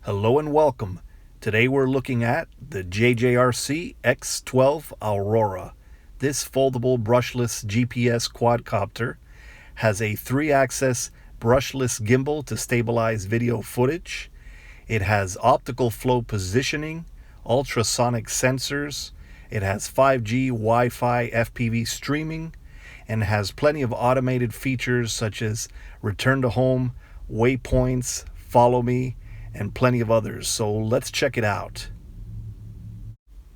Hello and welcome. Today we're looking at the JJRC X12 Aurora. This foldable brushless GPS quadcopter has a 3-axis brushless gimbal to stabilize video footage. It has optical flow positioning, ultrasonic sensors. It has 5G, Wi-Fi, FPV streaming, and has plenty of automated features such as return to home, waypoints, follow me, and plenty of others. So let's check it out.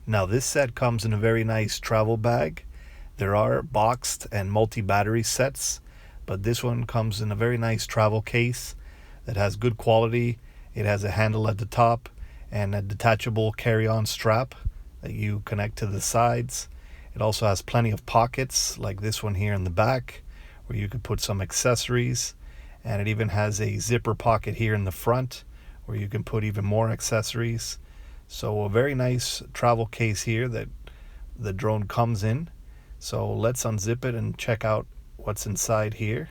Now this set comes in a very nice travel bag. There are boxed and multi-battery sets, but this one comes in a very nice travel case that has good quality. It has a handle at the top and a detachable carry-on strap that you connect to the sides. It also has plenty of pockets like this one here in the back where you could put some accessories, and it even has a zipper pocket here in the front where you can put even more accessories. So a very nice travel case here that the drone comes in. So let's unzip it and check out what's inside here.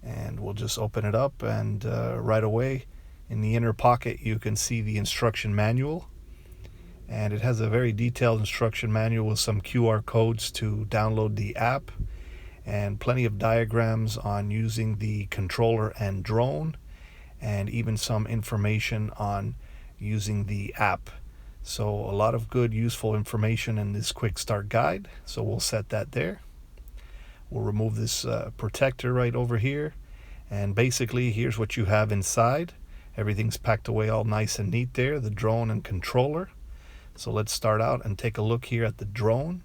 And we'll just open it up, and right away in the inner pocket you can see the instruction manual. And it has a very detailed instruction manual with some QR codes to download the app, and plenty of diagrams on using the controller and drone, and even some information on using the app. So a lot of good useful information in this quick start guide. So we'll set that there. We'll remove this protector right over here, and basically here's what you have inside. Everything's packed away all nice and neat there, the drone and controller. So let's start out and take a look here at the drone.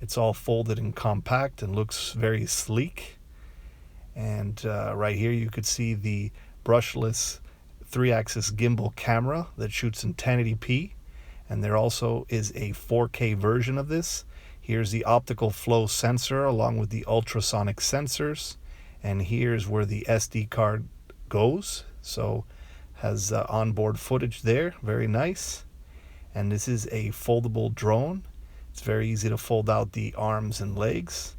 It's all folded and compact and looks very sleek. And right here you could see the brushless 3-axis gimbal camera that shoots in 1080p, and there also is a 4K version of this. Here's the optical flow sensor along with the ultrasonic sensors, and here's where the SD card goes. So has onboard footage there, very nice. And this is a foldable drone. It's very easy to fold out the arms and legs.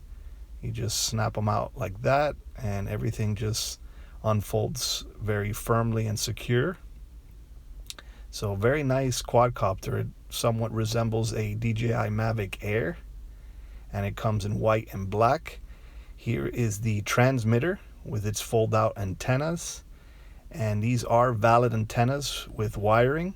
You just snap them out like that, and everything just unfolds very firmly and secure. So very nice quadcopter. It somewhat resembles a DJI Mavic Air, and it comes in white and black. Here is the transmitter with its fold out antennas, and these are valid antennas with wiring.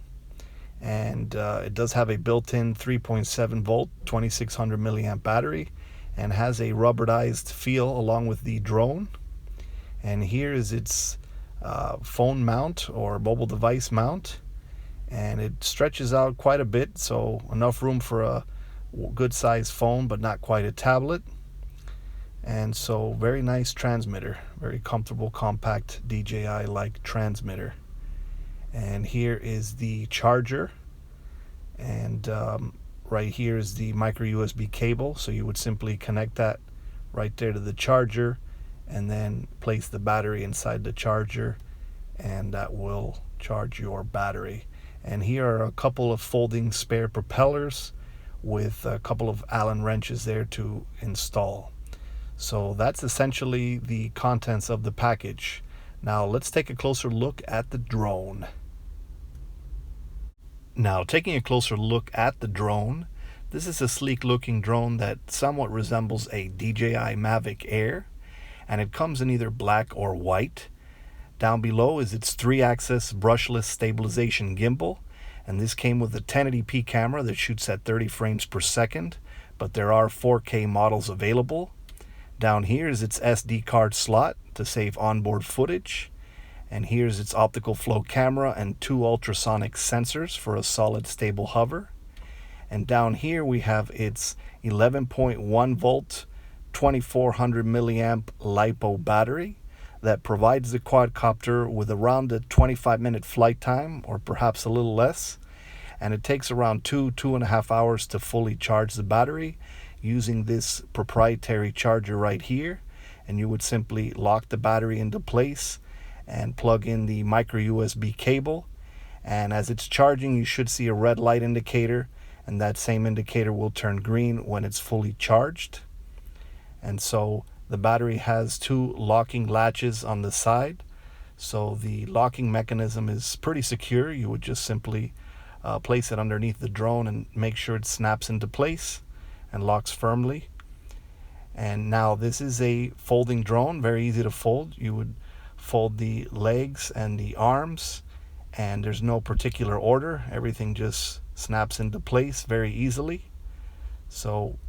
And it does have a built-in 3.7 volt 2600 milliamp battery, and has a rubberized feel along with the drone. And here is its phone mount or mobile device mount, and it stretches out quite a bit, so enough room for a good sized phone but not quite a tablet. And so very nice transmitter, very comfortable, compact DJI like transmitter. And here is the charger, and right here is the micro USB cable, so you would simply connect that right there to the charger and then place the battery inside the charger, and that will charge your battery. And here are a couple of folding spare propellers with a couple of Allen wrenches there to install. So that's essentially the contents of the package. Now let's take a closer look at the drone. Now taking a closer look at the drone, this is a sleek looking drone that somewhat resembles a DJI Mavic Air, and it comes in either black or white. Down below is its 3-axis brushless stabilization gimbal, and this came with a 1080p camera that shoots at 30 frames per second, but there are 4K models available. Down here is its SD card slot to save onboard footage, and here's its optical flow camera and 2 ultrasonic sensors for a solid stable hover. And down here we have its 11.1 volt 2400 milliamp LiPo battery that provides the quadcopter with around a 25-minute flight time, or perhaps a little less, and it takes around 2.5 hours to fully charge the battery using this proprietary charger right here. And you would simply lock the battery into place and plug in the micro USB cable, and as it's charging you should see a red light indicator, and that same indicator will turn green when it's fully charged. And so the battery has 2 locking latches on the side, So the locking mechanism is pretty secure. You would just simply place it underneath the drone and make sure it snaps into place and locks firmly. And now this is a folding drone, very easy to fold. You would fold the legs and the arms, and there's no particular order. Everything just snaps into place very easily. So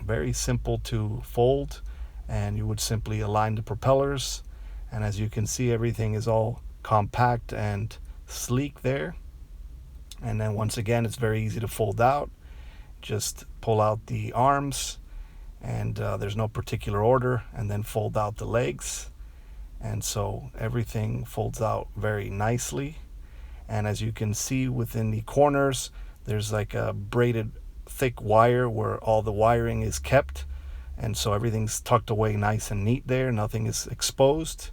very simple to fold, and you would simply align the propellers, and as you can see, everything is all compact and sleek there. And then once again, it's very easy to fold out. Just pull out the arms, and there's no particular order, and then fold out the legs, and so everything folds out very nicely. And as you can see within the corners, there's like a braided thick wire where all the wiring is kept, and so everything's tucked away nice and neat there, nothing is exposed.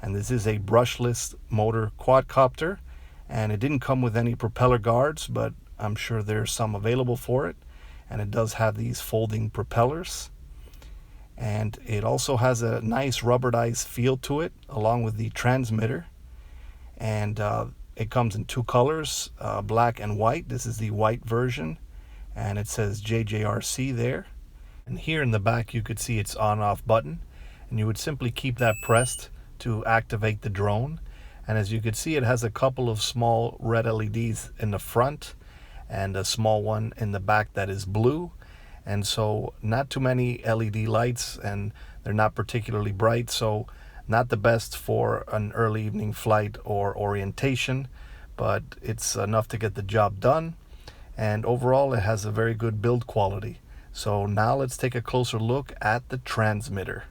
And this is a brushless motor quadcopter, and it didn't come with any propeller guards, but I'm sure there's some available for it. And it does have these folding propellers, and it also has a nice rubberized feel to it along with the transmitter. And it comes in two colors, black and white. This is the white version, and it says JJRC there. And here in the back you could see its on-off button, and you would simply keep that pressed to activate the drone. And as you can see, it has a couple of small red LEDs in the front and a small one in the back that is blue. And so not too many LED lights, and they're not particularly bright, so not the best for an early evening flight or orientation, but it's enough to get the job done. And overall, it has a very good build quality. So now let's take a closer look at the transmitter.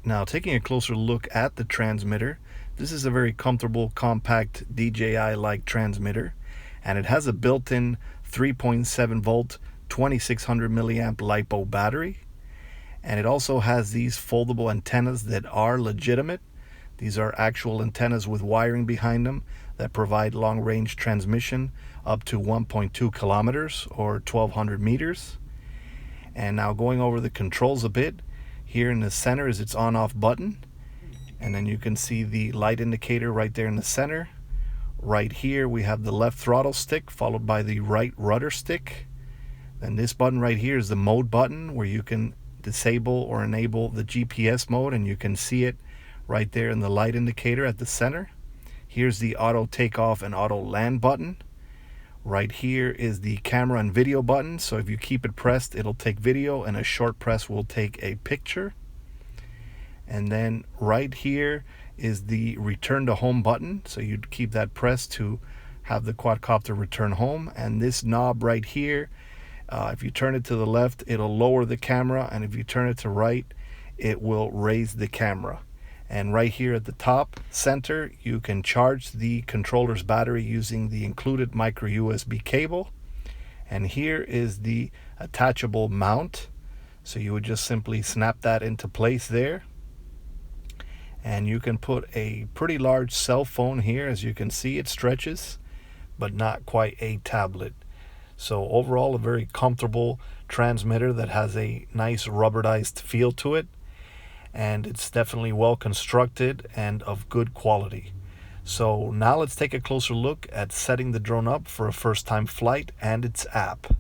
Now, taking a closer look at the transmitter, this is a very comfortable, compact DJI-like transmitter, and it has a built-in 3.7 volt 2600 milliamp LiPo battery. And it also has these foldable antennas that are legitimate. These are actual antennas with wiring behind them that provide long-range transmission up to 1.2 kilometers or 1200 meters. And now going over the controls a bit, here in the center is its on-off button, and then you can see the light indicator right there in the center. Right here we have the left throttle stick followed by the right rudder stick. Then this button right here is the mode button, where you can disable or enable the GPS mode, and you can see it right there in the light indicator at the center. Here's the auto takeoff and auto land button. Right here is the camera and video button, so if you keep it pressed, it'll take video, and a short press will take a picture. And then right here is the return to home button, so you'd keep that pressed to have the quadcopter return home. And this knob right here, if you turn it to the left, it'll lower the camera, and if you turn it to right, it will raise the camera. And right here at the top center, you can charge the controller's battery using the included micro USB cable. And here is the attachable mount, so you would just simply snap that into place there. And you can put a pretty large cell phone here. As you can see, it stretches, but not quite a tablet. So overall, a very comfortable transmitter that has a nice rubberized feel to it, and it's definitely well constructed and of good quality. So now let's take a closer look at setting the drone up for a first-time flight and its app.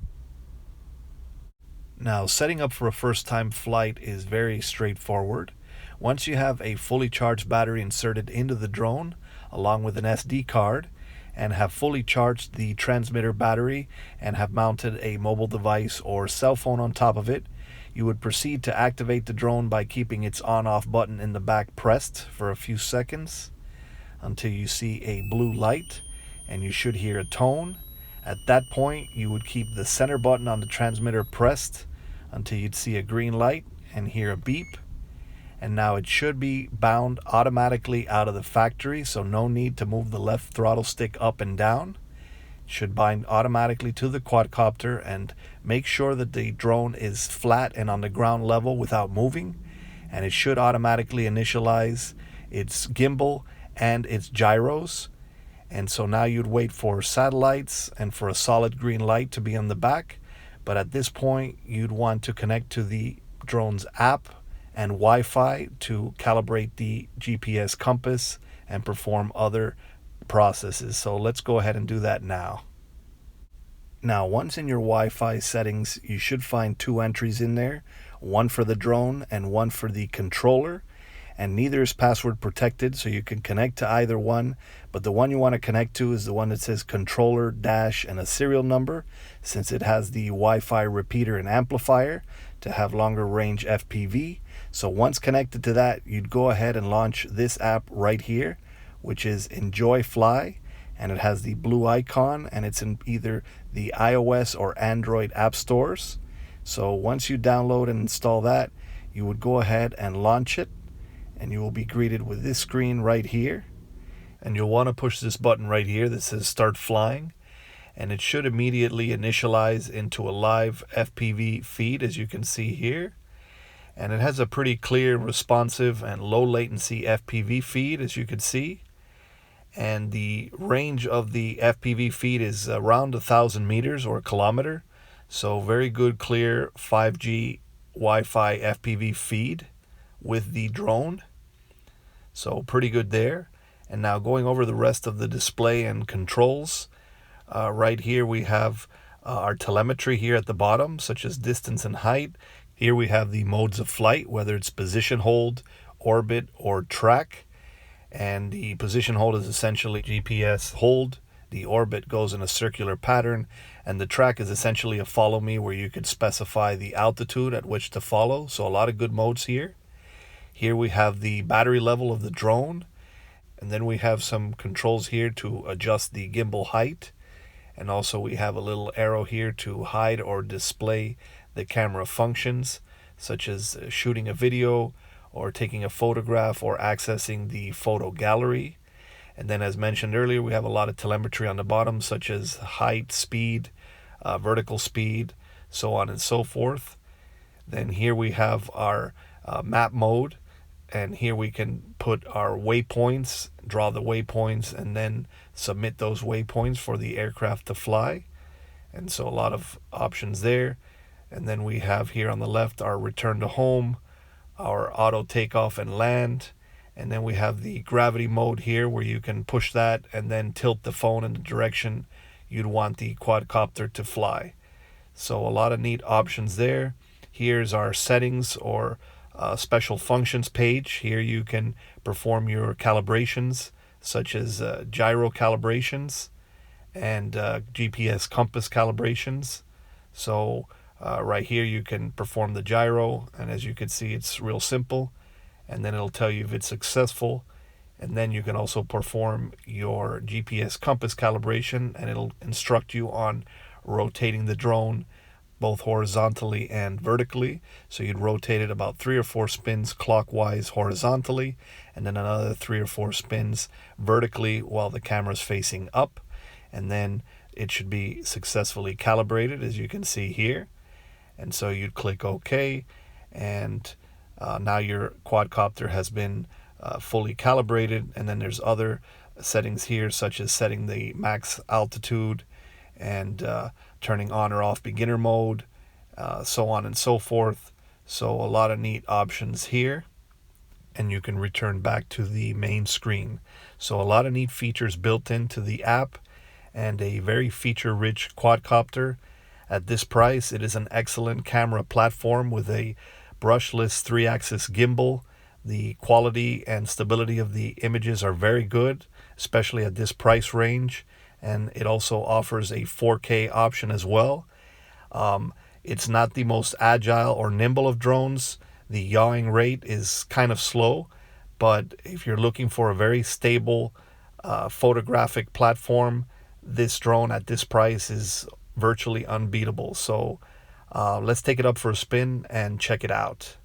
Now, setting up for a first-time flight is very straightforward. Once you have a fully charged battery inserted into the drone, along with an SD card, and have fully charged the transmitter battery and have mounted a mobile device or cell phone on top of it, you would proceed to activate the drone by keeping its on-off button in the back pressed for a few seconds until you see a blue light, and you should hear a tone. At that point, you would keep the center button on the transmitter pressed until you'd see a green light and hear a beep. And now it should be bound automatically out of the factory, so no need to move the left throttle stick up and down. It should bind automatically to the quadcopter, and make sure that the drone is flat and on the ground level without moving. And it should automatically initialize its gimbal and its gyros. And so now you'd wait for satellites and for a solid green light to be on the back. But at this point, you'd want to connect to the drone's app and Wi-Fi to calibrate the GPS compass and perform other processes. So let's go ahead and do that now. Now, once in your Wi-Fi settings, you should find two entries in there, one for the drone and one for the controller, and neither is password protected, so you can connect to either one, but the one you want to connect to is the one that says controller dash and a serial number, since it has the Wi-Fi repeater and amplifier to have longer range FPV. So once connected to that, you'd go ahead and launch this app right here, which is JJRC, and it has the blue icon, and it's in either the iOS or Android app stores. So once you download and install that, you would go ahead and launch it, and you will be greeted with this screen right here. And you'll want to push this button right here that says Start Flying, and it should immediately initialize into a live FPV feed, as you can see here. And it has a pretty clear, responsive, and low latency FPV feed, as you can see. And the range of the FPV feed is around 1,000 meters or a kilometer. So very good, clear 5G Wi-Fi FPV feed with the drone. So pretty good there. And now going over the rest of the display and controls. Right here we have our telemetry here at the bottom, such as distance and height. Here we have the modes of flight, whether it's position hold, orbit, or track. And the position hold is essentially GPS hold. The orbit goes in a circular pattern, and the track is essentially a follow me, where you could specify the altitude at which to follow. So a lot of good modes here. Here we have the battery level of the drone, and then we have some controls here to adjust the gimbal height, and also we have a little arrow here to hide or display the camera functions, such as shooting a video or taking a photograph or accessing the photo gallery. And then, as mentioned earlier, we have a lot of telemetry on the bottom, such as height, speed, vertical speed, so on and so forth. Then here we have our map mode, and here we can put our waypoints, draw the waypoints, and then submit those waypoints for the aircraft to fly. And so a lot of options there. And then we have here on the left our return to home, our auto takeoff and land, and then we have the gravity mode here, where you can push that and then tilt the phone in the direction you'd want the quadcopter to fly. So a lot of neat options there. Here's our settings or special functions page. Here you can perform your calibrations, such as gyro calibrations and GPS compass calibrations. So right here you can perform the gyro, and as you can see, it's real simple, and then it'll tell you if it's successful. And then you can also perform your GPS compass calibration, and it'll instruct you on rotating the drone both horizontally and vertically. So you'd rotate it about 3 or 4 spins clockwise horizontally, and then another 3 or 4 spins vertically while the camera's facing up, and then it should be successfully calibrated, as you can see here. And so you'd click OK, and now your quadcopter has been fully calibrated. And then there's other settings here, such as setting the max altitude and turning on or off beginner mode, so on and so forth. So a lot of neat options here, and you can return back to the main screen. So a lot of neat features built into the app, and a very feature-rich quadcopter. At this price, it is an excellent camera platform with a brushless 3-axis gimbal. The quality and stability of the images are very good, especially at this price range, and it also offers a 4K option as well. It's not the most agile or nimble of drones. The yawing rate is kind of slow, but if you're looking for a very stable photographic platform, this drone at this price is virtually unbeatable. So let's take it up for a spin and check it out.